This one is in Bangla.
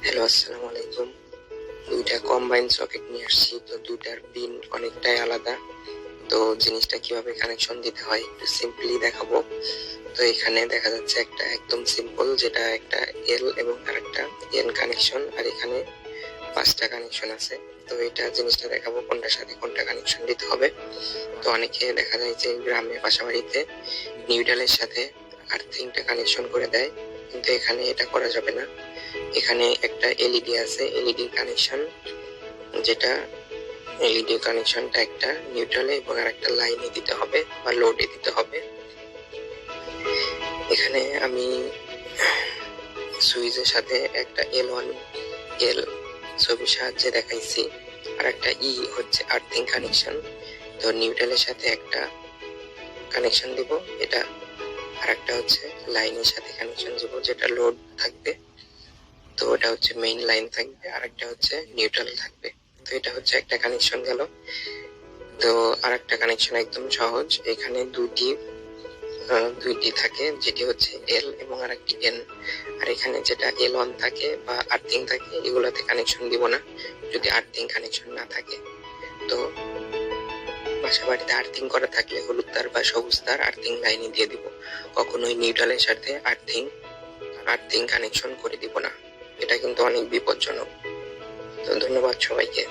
হ্যালো, আসসালামু আলাইকুম। দুইটা কম্বাইন সকেট নিয়ে আসছি, তো দুইটার পিন অনেকটাই আলাদা। তো জিনিসটা কিভাবে কানেকশন দিতে হয় একটু সিম্পলি দেখাবো। তো এখানে দেখা যাচ্ছে একটা একদম সিম্পল, যেটা একটা এল এবং আরেকটা এন কানেকশন, আর এখানে 5টা কানেকশন আছে। তো এটা জিনিসটা দেখাবো কোনটার সাথে কোনটা কানেকশন দিতে হবে। তো অনেকে দেখা যায় যে গ্রামে বাসাবাড়িতে নিউডালের সাথে আর্থিংটা কানেকশন করে দেয়, কিন্তু এখানে এটা করা যাবে না। এখানে একটা এলইডি আছে, এলইডি কানেকশন, যেটা এলইডি কানেকশনটা একটা নিউট্রালে এবং আর একটা লাইনে দিতে হবে বা লোডে দিতে হবে। এখানে আমি সুইচের সাথে একটা L1 এল ছবির সাহায্যে দেখাইছি, আর একটা ই হচ্ছে আর্থিং কানেকশন। তো নিউট্রালের সাথে একটা কানেকশন দিব এটা, আর একটা হচ্ছে লাইনের সাথে কানেকশন দিব যেটা লোড থাকবে। তো ওটা হচ্ছে মেইন লাইন থাকবে, আর একটা হচ্ছে নিউট্রাল থাকবে। তো এটা হচ্ছে একটা কানেকশন গেল। তো আর একটা কানেকশন একদম সহজ, এখানে দুইটি থাকে, যেটি হচ্ছে এল এবং আর একটি এন। আর এখানে যেটা L1 থাকে বা আর্থিং থাকে, এগুলাতে কানেকশন দিব না যদি আর্থিং কানেকশন না থাকে। তো বাসা বাড়িতে আর্থিং করা থাকলে হলুদ তার বা সবুজ তার আর্থিং লাইনে দিয়ে দিব, কখনোই নিউট্রালের সাথে আর্থিং কানেকশন করে দিব না। এটা কিন্তু অনেক বিপজ্জনক। তো ধন্যবাদ সবাইকে।